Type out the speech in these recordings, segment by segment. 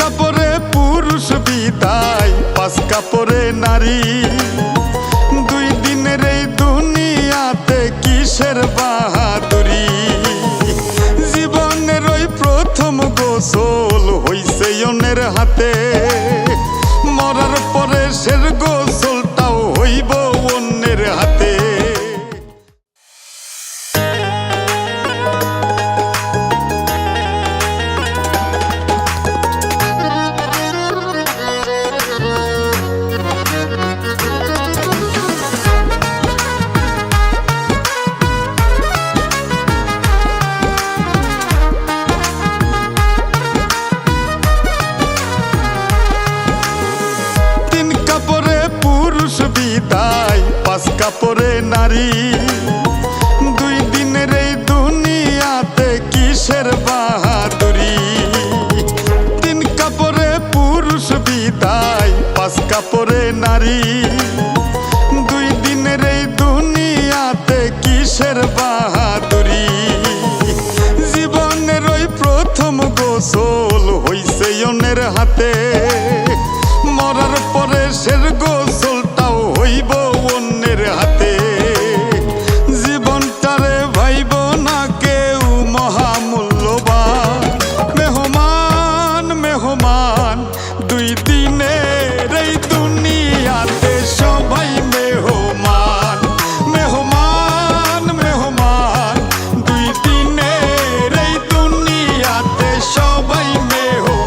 কাপড়ে পুরুষ বিদায়, 5 কাপড়ে নারী। 2 দিনের এই দুনিয়াতে কিসের বাহাদুরি। জীবনের ওই প্রথম গোসল হইছে অন্যের হাতে, মরার পরে শের গোসলটাও হইব অন্যের হাতে। বিদায়, 5 কাপড়ে নারী। 2 দিনের এই দুনিয়াতে কিসের বাহাদুরি। 3 কাপড়ে পুরুষ বিদায়, 5 কাপড়ে নারী। 2 দিনের এই দুনিয়াতে কিসের বাহাদুরি। জীবনের ওই প্রথম গোসল হইছে অন্যের হাতে, মরার পরে শের গোসলটাও হইব অন্যের হাতে। জীবনটারে ভাইব না কেউ মহামূল্যবান। মেহমান মেহমান 2 দিনের এই দুনিয়াতে সবাই মেহমান। মেহমান মেহমান 2 দিনের এই দুনিয়াতে সবাই মেহমান।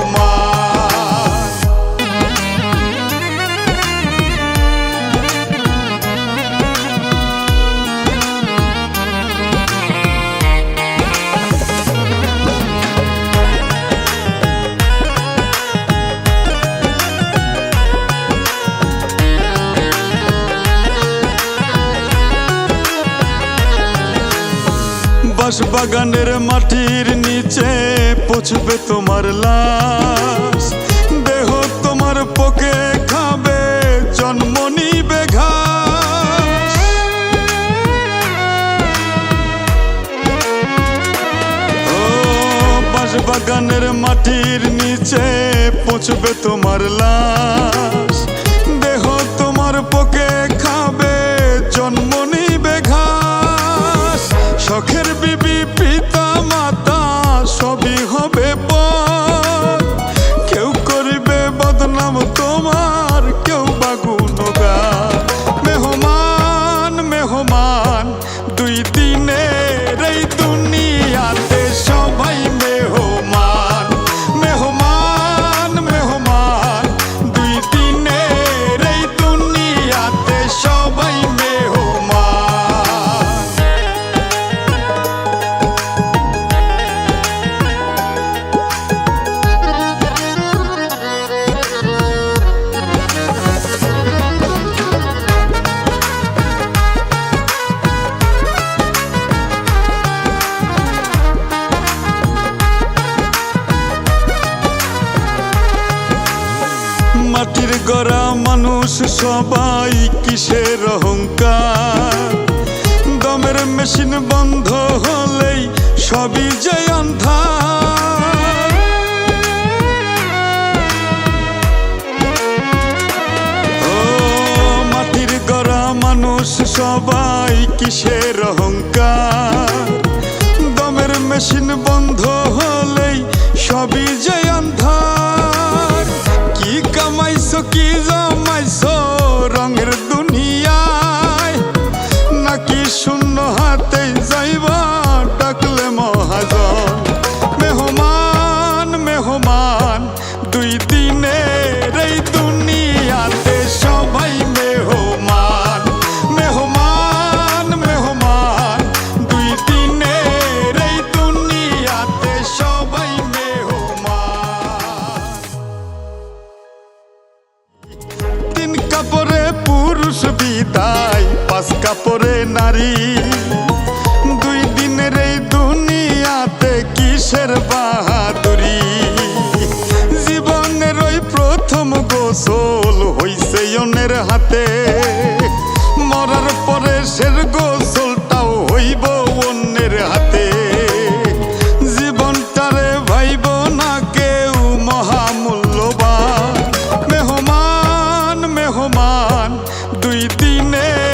বাগানের মাটির নিচে পচবে তোমার লাশ, দেহ তোমার পোকে খাবে, জন্ম নিবে ঘাস। ও বাগানের মাটির নিচে পচবে তোমার লাশ, দেহ তোমার পোকে খাবে, জন্ম নিবে ঘাস। শখের বিবি পিতা মাতা সবই হবে পর, কেউ করিবে বদনাম তোমার, কেউ বা গুণগান। মেহমান মেহমান 2 দিনের এই দুনিয়াতে সবাই মেহমান। মেহমান মেহমান 2 দিনের এই দুনিয়াতে সবাই মেহমান। মাটির গড়া মানুষ সবাই কিসের অহংকার। দমের মেশিন বন্ধ হলেই সবই যে আন্ধার। ও মাটির গড়া মানুষ সবাই কিসের অহংকার। দমের মেশিন বন্ধ হলেই সবই যে আন্ধার। কি কামাইছো কি জমাইছো রঙের দুনিয়ায়, নাকি শূন্য হাতে যাইবা ডাকলে মহাজন। মেহমান মেহমান 2 দিনের এই দুনিয়াতে সবাই মেহমান। মেহমান মেহমান 2 দিনের এই দুনিয়াতে সবাই মেহমান। 3 কাপড়ে পুরুষ বিদায়, 5 কাপড়ে নারী। 2 দিনের এই দুনিয়াতে কিসের বাহাদুরি। জীবনের ওই প্রথম গোসল হইছে অন্যের হাতে, মরার পরে শের গোসলটাও হইব অন্যের হাতে। জীবনটারে ভাইব না কেউ মহামূল্য বিধান 2 দিনে